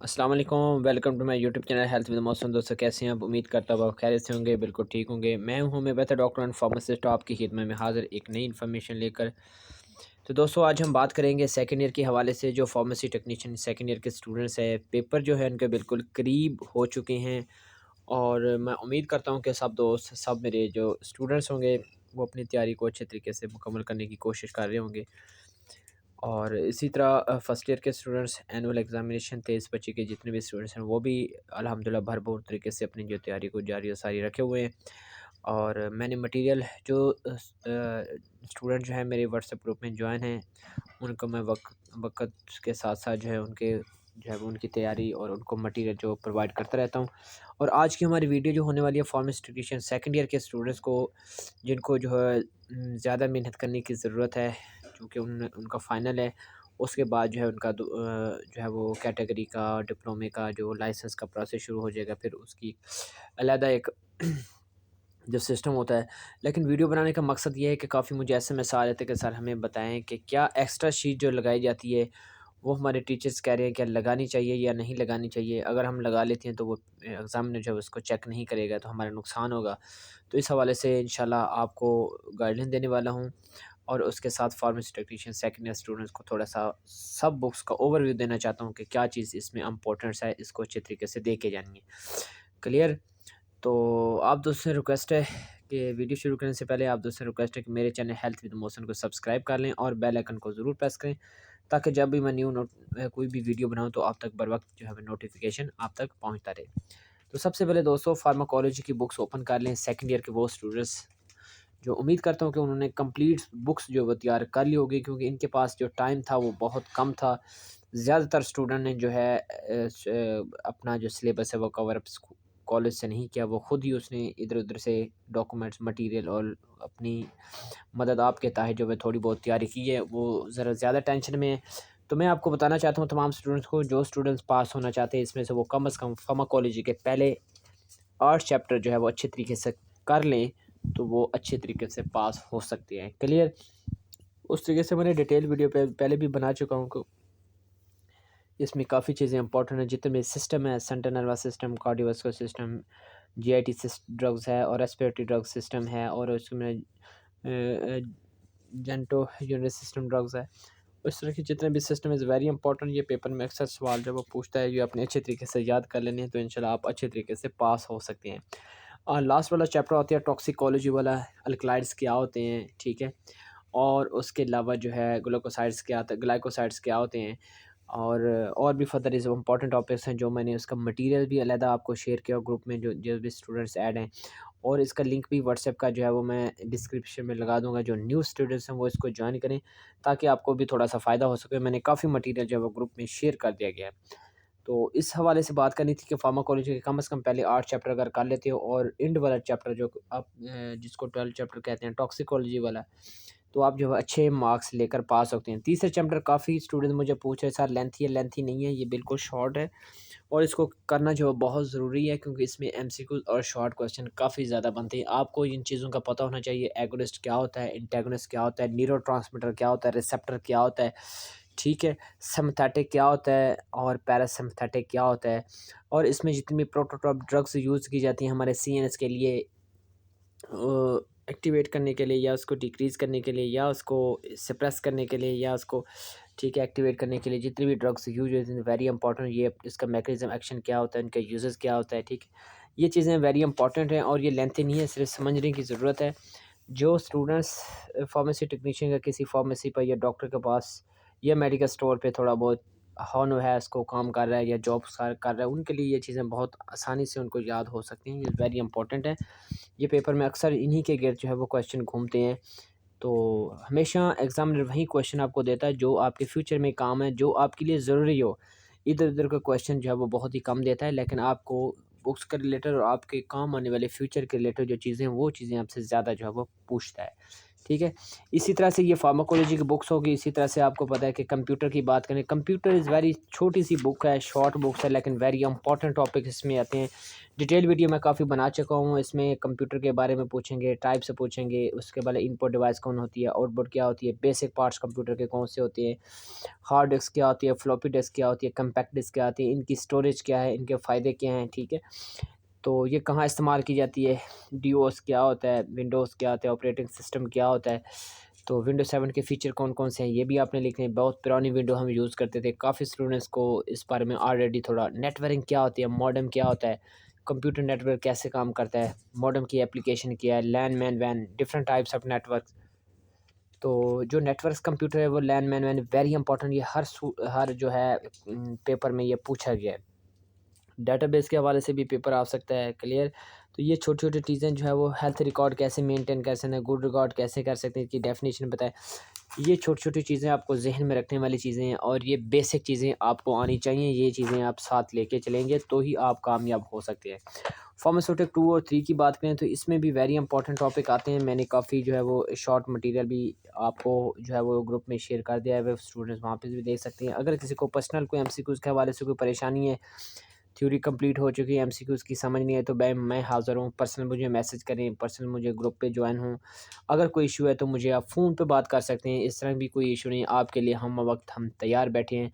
अस्सलाम वालेकुम, welcome to my YouTube channel health with Mausam. दोस्तों कैसे हैं आप? उम्मीद करता हूँ आप खैरियत से होंगे, बिल्कुल ठीक होंगे। मैं हूँ मैं बेहतर डॉक्टर एंड फार्मासिस्ट आपकी खिदमत में हाज़िर एक नई इन्फॉर्मेशन लेकर। तो दोस्तों आज हम बात करेंगे सेकंड ईयर के हवाले से। जो फार्मेसी टेक्नीशियन सेकंड ईयर के स्टूडेंट्स हैं, पेपर जो है उनके बिल्कुल करीब हो चुके हैं और मैं उम्मीद करता हूँ कि सब दोस्त, सब मेरे जो स्टूडेंट्स होंगे वो अपनी तैयारी को अच्छे तरीके से मुकम्मल करने की कोशिश कर रहे होंगे। और इसी तरह फर्स्ट ईयर के स्टूडेंट्स एनुअल एग्ज़ामिनेशन थे इस बच्चे के, जितने भी स्टूडेंट्स हैं वो भी अल्हम्दुलिल्लाह भरपूर तरीके से अपनी जो तैयारी को जारी और सारी रखे हुए हैं। और मैंने मटेरियल जो स्टूडेंट जो है मेरे व्हाट्सएप ग्रुप में जॉइन हैं, उनको मैं वक्त के साथ साथ जो है उनके जो है वो उनकी तैयारी और उनको मटेरियल जो प्रोवाइड करता रहता हूँ। और आज की हमारी वीडियो जो होने वाली है फार्मेसी टेक्नीशियन सेकंड ईयर के स्टूडेंट्स को, जिनको जो है ज़्यादा मेहनत करने की ज़रूरत है, क्योंकि उनका फ़ाइनल है। उसके बाद जो है उनका जो है वो कैटेगरी का, डिप्लोमे का जो लाइसेंस का प्रोसेस शुरू हो जाएगा। फिर उसकी अलहदा एक जो सिस्टम होता है। लेकिन वीडियो बनाने का मकसद ये है कि काफ़ी मुझे एसएमएस आ रहे थे कि सर हमें बताएँ कि क्या एक्स्ट्रा शीट जो लगाई जाती है, वो हमारे टीचर्स कह रहे हैं क्या लगानी चाहिए या नहीं लगानी चाहिए? अगर हम लगा लेते हैं तो वो एग्ज़ामिनर जो है उसको चेक नहीं करेगा, तो हमारा नुकसान होगा। तो इस हवाले से इंशाल्लाह आपको गाइडलाइन देने वाला हूँ और उसके साथ pharmacy technician second year students को थोड़ा-सा सब बुक्स का ओवरव्यू देना चाहता हूँ कि क्या चीज़ इसमें इम्पोर्टेंस है, इसको अच्छे तरीके से देख के जानिए। क्लियर? तो आप दोस्तों से रिक्वेस्ट है कि वीडियो शुरू करने से पहले आप दोस्तों से रिक्वेस्ट है कि मेरे चैनल हेल्थ विद मोशन को सब्सक्राइब कर लें और बेल आइकन को ज़रूर प्रेस करें, ताकि जब भी मैं कोई भी वीडियो बनाऊँ तो आप तक बर वक्त जो है नोटिफिकेशन आप तक पहुँचता रहे। तो सबसे पहले दोस्तों फार्माकोलॉजी की बुक्स ओपन कर लें। सेकंड ईयर के वो स्टूडेंट्स जो, उम्मीद करता हूँ कि उन्होंने कंप्लीट बुक्स जो वो तैयार कर ली होगी, क्योंकि इनके पास जो टाइम था वो बहुत कम था। ज़्यादातर स्टूडेंट ने जो है अपना जो सिलेबस है वो कवर अप कॉलेज से नहीं किया, वो खुद ही उसने इधर-उधर से डॉक्यूमेंट्स, मटेरियल और अपनी मदद आपके तहत जो है थोड़ी बहुत तैयारी की है, वो ज़रा ज़्यादा टेंशन में है। तो मैं आपको बताना चाहता हूँ तमाम स्टूडेंट्स को, जो स्टूडेंट्स पास होना चाहते हैं इसमें से, वो कम से कम फार्माकोलॉजी के पहले 8 चैप्टर जो है वो अच्छे तरीके से कर लें, तो वो अच्छे तरीके से पास हो सकते हैं। क्लियर? उस तरीके से मैंने डिटेल वीडियो पे पहले भी बना चुका हूँ। इसमें काफ़ी चीज़ें इंपॉर्टेंट हैं, जितने भी सिस्टम है, central nervous system, cardiovascular system, GIT drugs है और रेस्पिरेटरी ड्रग सिस्टम है, और उसमें जेंटो यूनिट सिस्टम ड्रग्स है। उस तरह के जितने भी सिस्टम इज़ वेरी इंपॉर्टेंट। ये पेपर में अक्सर सवाल जब वो पूछता है, ये अपने अच्छे तरीके से याद कर लेने हैं, तो इंशाल्लाह आप अच्छे तरीके से पास हो सकते हैं। और लास्ट वाला चैप्टर होता है टॉक्सिकोलॉजी वाला, अल्कलाइड्स क्या होते हैं, ठीक है? और उसके अलावा जो है ग्लूकोसाइड्स क्या होता है, ग्लाइकोसाइड्स क्या होते हैं, और भी फर्दर इज़ इम्पॉर्टेंट टॉपिक्स हैं, जो मैंने उसका मटेरियल भी अलहदा आपको शेयर किया ग्रुप में, जो जो भी स्टूडेंट्स ऐड हैं। और इसका लिंक भी व्हाट्सएप का जो है वो मैं डिस्क्रिप्शन में लगा दूँगा। जो न्यू स्टूडेंट्स हैं वो इसको जॉइन करें, ताकि आपको भी थोड़ा-सा फ़ायदा हो सके। मैंने काफ़ी मटेरियल जो है वो ग्रुप में शेयर कर दिया गया है। तो इस हवाले से बात करनी थी कि फार्माकोलॉजी के कम से कम पहले 8 चैप्टर अगर कर लेते हो, और एंड वाला चैप्टर जो आप जिसको 12 चैप्टर कहते हैं, टॉक्सिकोलॉजी वाला, तो आप जो है अच्छे मार्क्स लेकर पास होते हैं। तीसरे चैप्टर काफ़ी स्टूडेंट मुझे पूछ रहे हैं सर लेंथी है, लेंथी नहीं है, ये बिल्कुल शॉर्ट है और इसको करना जो है बहुत ज़रूरी है, क्योंकि इसमें एमसीक्यू और शॉर्ट क्वेश्चन काफ़ी ज़्यादा बनते हैं। आपको इन चीज़ों का पता होना चाहिए, एगोनिस्ट क्या होता है, एंटागोनिस्ट क्या होता है, न्यूरोट्रांसमीटर क्या होता है, रिसेप्टर क्या होता है, ठीक है? सिम्पथेटिक क्या होता है और पैरासिम्पथेटिक क्या होता है, और इसमें जितनी भी प्रोटोटाइप ड्रग्स यूज़ की जाती हैं हमारे सीएनएस के लिए, एक्टिवेट करने के लिए, या उसको डिक्रीज़ करने के लिए, या उसको सप्रेस करने के लिए, या उसको ठीक है एक्टिवेट करने के लिए, जितनी भी ड्रग्स यूज़ होती हैं वेरी इंपॉर्टेंट, ये इसका मैकेनिज़्म एक्शन क्या होता है, इनका यूजेस क्या होता है, ठीक है? ये चीज़ें वेरी इंपॉर्टेंट हैं और ये लेंथी नहीं है, सिर्फ समझने की ज़रूरत है। जो स्टूडेंट्स फार्मेसी टेक्नीशियन का किसी फार्मेसी पर या डॉक्टर के पास या मेडिकल स्टोर पे थोड़ा बहुत हॉन है, उसको काम कर रहा है या जॉब कर रहा है, उनके लिए ये चीज़ें बहुत आसानी से उनको याद हो सकती हैं। ये वेरी इंपॉर्टेंट है। ये पेपर में अक्सर इन्हीं के गिर्द जो है वो क्वेश्चन घूमते हैं। तो हमेशा एग्ज़ामिनर वही क्वेश्चन आपको देता है जो आपके फ्यूचर में काम है, जो आपके लिए ज़रूरी हो। इधर-उधर का क्वेश्चन जो है वो बहुत ही कम देता है, लेकिन आपको बुक्स के रिलेटेड और आपके काम आने वाले फ्यूचर के रिलेटेड जो चीज़ें हैं, वो चीज़ें आपसे ज़्यादा जो है वो पूछता है। ठीक है। इसी तरह से ये फार्माकोलॉजी की बुक्स होगी। इसी तरह से आपको पता है कि कंप्यूटर की बात करें, कंप्यूटर इज़ वेरी छोटी सी बुक है, शॉर्ट बुक्स है, लेकिन वेरी इंपॉर्टेंट टॉपिक इसमें आते हैं। डिटेल वीडियो मैं काफ़ी बना चुका हूँ, इसमें कंप्यूटर के बारे में पूछेंगे, टाइप से पूछेंगे, उसके बाद इनपुट डिवाइस कौन होती है, आउटपुट क्या होती है, बेसिक पार्ट्स कंप्यूटर के कौन से होते हैं, हार्ड डिस्क क्या होती है, फ्लॉपी डिस्क क्या होती है, कम्पैक्ट डिस्क क्या होती है, इनकी स्टोरेज क्या है, इनके फ़ायदे क्या हैं, ठीक है। तो ये कहाँ इस्तेमाल की जाती है, डीओएस क्या होता है, विंडोज़ क्या होता है, ऑपरेटिंग सिस्टम क्या होता है, तो विंडोज़ 7 के फ़ीचर कौन-कौन से हैं, ये भी आपने लिखने हैं। बहुत पुरानी विंडो हम यूज़ करते थे। काफ़ी स्टूडेंट्स को इस बारे में ऑलरेडी थोड़ा नेटवर्किंग क्या होती है, मॉडेम क्या होता है, कंप्यूटर नेटवर्क कैसे काम करता है, मॉडेम की एप्लीकेशन क्या है, लैन, मैन, वैन, डिफरेंट टाइप्स ऑफ नेटवर्क। तो जो नेटवर्क्स कंप्यूटर है वो लैन, मैन, वैन वेरी इंपॉर्टेंट, ये हर जो है पेपर में ये पूछा गया है। डेटाबेस के हवाले से भी पेपर आ सकता है, क्लियर। तो ये छोटी-छोटी चीज़ें जो है वो हेल्थ रिकॉर्ड कैसे मेंटेन कर सकते हैं, गुड रिकॉर्ड कैसे कर सकते हैं, इसकी डेफिनेशन बताएँ। ये छोटी-छोटी चीज़ें आपको ज़हन में रखने वाली चीज़ें हैं और ये बेसिक चीज़ें आपको आनी चाहिए। ये चीज़ें आप साथ लेके चलेंगे तो ही आप कामयाब हो सकते हैं। फार्मास्यूटिक 2 और 3 की बात करें तो इसमें भी वेरी इंपॉर्टेंट टॉपिक आते हैं। मैंने काफ़ी जो है वो शॉर्ट मटेरियल भी आपको जो है वो ग्रुप में शेयर कर दिया है, वो स्टूडेंट्स वहाँ पे भी देख सकते हैं। अगर किसी को पर्सनल कोई एमसीक्यूज़ के हवाले से कोई परेशानी है, थ्योरी कंप्लीट हो चुकी है, एमसीक्यूज़ की समझ नहीं है, तो मैं हाज़िर हूँ। पर्सनल मुझे मैसेज करें, पर्सनल मुझे ग्रुप पे जॉइन हों। अगर कोई इश्यू है तो मुझे आप फ़ोन पे बात कर सकते हैं। इस तरह भी कोई इश्यू नहीं है, आपके लिए हम वक़्त हम तैयार बैठे हैं।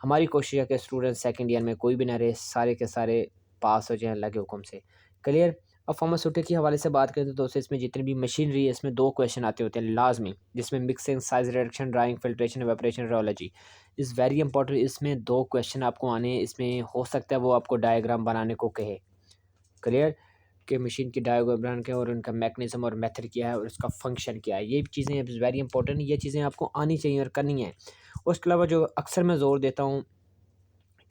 हमारी कोशिश है कि स्टूडेंट सेकंड ईयर में कोई भी ना रहे, सारे के सारे पास हो जाएँ अल्लाह के हुक्म से। क्लियर? अब फार्मास्यूटिक के हवाले से बात करें तो दोस्तों इसमें जितनी भी मशीनरी है, इसमें 2 क्वेश्चन आते होते हैं लाज़मी, जिसमें mixing, size reduction, drawing, filtration, evaporation, rheology is very important. इसमें 2 क्वेश्चन आपको आने हैं। इसमें हो सकता है वो आपको डायग्राम बनाने को कहे। क्लियर? कि मशीन की डायग्राम बना के और उनका मैकेनिज़्म और मेथड क्या है और उसका फ़ंक्शन क्या है। ये चीज़ें इज़ वेरी इंपॉर्टेंट, ये चीज़ें आपको आनी चाहिए और करनी है। उसके अलावा जो अक्सर मैं ज़ोर देता हूँ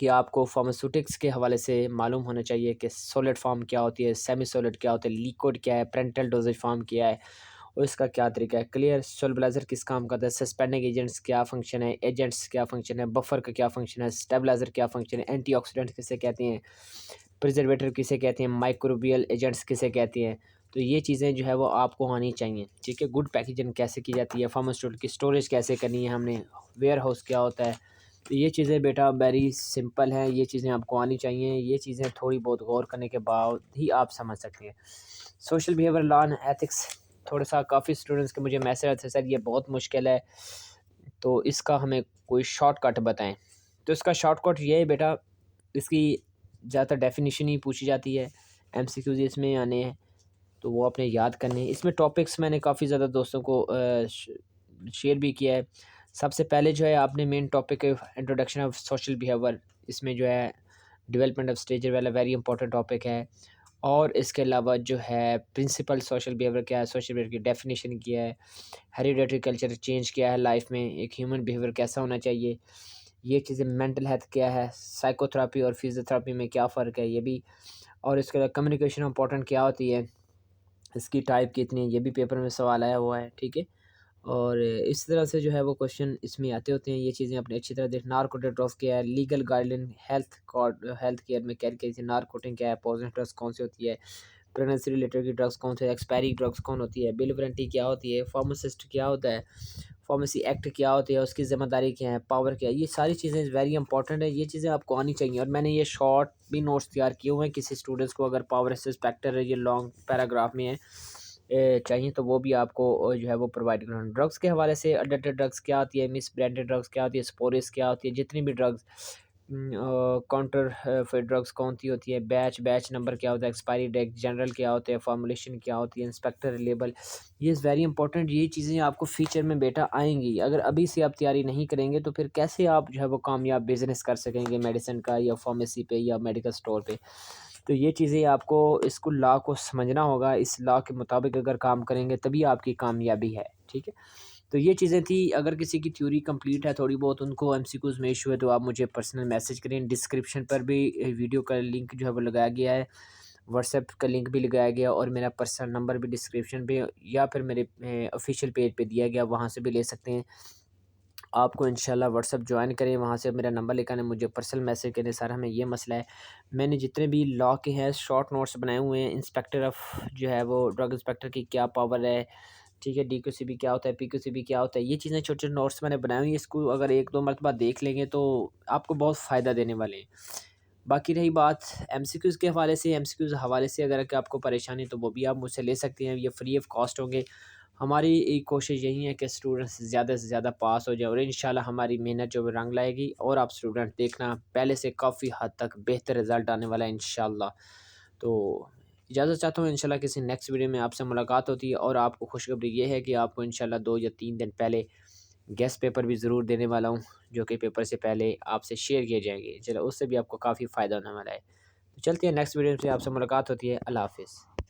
कि आपको फार्मास्यूटिक्स के हवाले से मालूम होना चाहिए कि सॉलिड फ़ॉर्म क्या होती है, सेमी सॉलिड क्या होता है, लिक्विड क्या है, पेरेंटल डोजेज फ़ॉर्म क्या है और इसका क्या तरीका है। क्लियर? सोलबिलाइज़र किस काम करता है, सस्पेंडिंग एजेंट्स क्या फ़ंक्शन है, एजेंट्स क्या फ़ंक्शन है, बफर का क्या फ़ंक्शन है, स्टेबलाइज़र क्या फ़ंक्शन है, एंटीऑक्सीडेंट किसे कहते हैं, प्रिजर्वेटिव किसे कहते हैं, माइक्रोबियल एजेंट्स किसे कहते हैं। तो ये चीज़ें जो है वो आपको आनी चाहिए, ठीक है। गुड पैकेजिंग कैसे की जाती है, फार्मास्यूटिकल की स्टोरेज कैसे करनी है हमने, वेयर हाउस क्या होता है। तो ये चीज़ें बेटा वेरी सिंपल हैं, ये चीज़ें आपको आनी चाहिए। ये चीज़ें थोड़ी बहुत गौर करने के बाद ही आप समझ सकते हैं। Social behaviour, law and ethics थोड़ा-सा काफ़ी स्टूडेंट्स के मुझे मैसेज आते हैं, सर ये बहुत मुश्किल है, तो इसका हमें कोई शॉर्टकट बताएँ। तो इसका शॉर्टकट ये है बेटा, इसकी ज़्यादातर डेफ़िनिशन ही पूछी जाती है, एमसीक्यूज़ इसमें आने हैं, तो वो आपने याद करने हैं। इसमें टॉपिक्स मैंने काफ़ी ज़्यादा दोस्तों को शेयर भी किया है। सबसे पहले जो है आपने मेन टॉपिक है इंट्रोडक्शन ऑफ सोशल बिहेवियर, इसमें जो है डेवलपमेंट ऑफ स्टेज वाला वेरी इंपॉर्टेंट टॉपिक है। और इसके अलावा जो है प्रिंसिपल सोशल बिहेवियर क्या है, सोशल बिहेवियर की डेफिनेशन क्या है, हेरिडेटरी कल्चर चेंज क्या है लाइफ में, एक ह्यूमन बिहेवियर कैसा होना चाहिए, ये चीज़ें, मेंटल हेल्थ क्या है, साइकोथेरेपी और फिजियोथेरेपी में क्या फ़र्क है ये भी। और इसके अलावा कम्युनिकेशन इंपॉर्टेंट क्या होती है, इसकी टाइप कितनी है, ये भी पेपर में सवाल आया हुआ है, ठीक है। और इस तरह से जो है वो क्वेश्चन इसमें आते होते हैं। ये चीज़ें अपने अच्छी तरह देख, नारकोटिक ड्रग्स क्या है, लीगल गाइडलाइन हेल्थ केयर में क्या क्या, नारकोटिक क्या है, पॉइजनस ड्रग्स कौन सी होती है, प्रेगनेंसी रिलेटेड की ड्रग्स कौन सी है, एक्सपायरी ड्रग्स कौन होती है, बिल वारंटी क्या होती है, फार्मासिस्ट क्या होता है, फार्मेसी एक्ट क्या होती है, उसकी ज़िम्मेदारी क्या है, पावर क्या है, ये सारी चीज़ें वेरी इंपॉर्टेंट है। ये चीज़ें आपको आनी चाहिए और मैंने ये शॉर्ट भी नोट्स तैयार किए हुए हैं। किसी स्टूडेंट्स को अगर पावर इंस्पेक्टर है, ये लॉन्ग पैराग्राफ में है, चाहिए तो वो भी आपको जो है वो प्रोवाइड कराना। ड्रग्स के हवाले से अडल्टेड ड्रग्स क्या होती है, मिस ब्रांडेड ड्रग्स क्या होती है, स्पोरिस क्या होती है, जितनी भी ड्रग्स, काउंटर फिर ड्रग्स कौन सी होती है, बैच नंबर क्या होता है, एक्सपायरी डेट जनरल क्या होते हैं, फॉर्मुलेशन क्या होती है, इंस्पेक्टर लेबल, ये इज़ वेरी इंपॉर्टेंट। ये चीज़ें आपको फ्यूचर में बेटा आएंगी। अगर अभी से आप तैयारी नहीं करेंगे तो फिर कैसे आप जो है वो कामयाब बिजनेस कर सकेंगे मेडिसिन का या फार्मेसी पे या मेडिकल स्टोर पे। तो ये चीज़ें आपको इसको लॉ को समझना होगा। इस लॉ के मुताबिक अगर काम करेंगे तभी आपकी कामयाबी है, ठीक है। तो ये चीज़ें थी। अगर किसी की थ्योरी कंप्लीट है थोड़ी बहुत, उनको एमसीक्यूज़ में इशू है, तो आप मुझे पर्सनल मैसेज करें। डिस्क्रिप्शन पर भी वीडियो का लिंक जो है वो लगाया गया है, व्हाट्सएप का लिंक भी लगाया गया और मेरा पर्सनल नंबर भी डिस्क्रिप्शन पे या फिर मेरे ऑफिशियल पेज पे दिया गया, वहाँ से भी ले सकते हैं। आपको इंशाल्लाह व्हाट्सएप ज्वाइन करें, वहाँ से मेरा नंबर लेकर आना, मुझे पर्सनल मैसेज करें, सर हमें ये मसला है। मैंने जितने भी लॉ के हैं शॉर्ट नोट्स बनाए हुए हैं, इंस्पेक्टर ऑफ जो है वो ड्रग इंस्पेक्टर की क्या पावर है, ठीक है, DQCB क्या होता है, PQCB क्या होता है, ये चीज़ें छोटे-छोटे नोट्स मैंने बनाए हुए हैं, इसको अगर 1-2 मरतबा देख लेंगे तो आपको बहुत फ़ायदा देने वाले हैं। बाकी रही बात एमसीक्यूज़ के हवाले से अगर आपको परेशानी तो वो भी आप मुझसे ले सकते हैं, ये फ्री ऑफ कॉस्ट होंगे। हमारी एक कोशिश यही है कि स्टूडेंट्स ज़्यादा से ज़्यादा पास हो जाए और इंशाल्लाह हमारी मेहनत जो है रंग लाएगी और आप स्टूडेंट देखना पहले से काफ़ी हद तक बेहतर रिज़ल्ट आने वाला है इंशाल्लाह। तो इजाज़त चाहता हूँ, इंशाल्लाह किसी नेक्स्ट वीडियो में आपसे मुलाकात होती है और आपको खुशखबरी ये है कि आपको इंशाल्लाह 2 या 3 दिन पहले गेस्ट पेपर भी ज़रूर देने वाला हूँ, जो कि पेपर से पहले आपसे शेयर किए जाएँगे। चलो उससे भी आपको काफ़ी फ़ायदा होने वाला है। तो चलते हैं नेक्स्ट वीडियो से आपसे मुलाकात होती है। अल्लाह हाफ़िज़।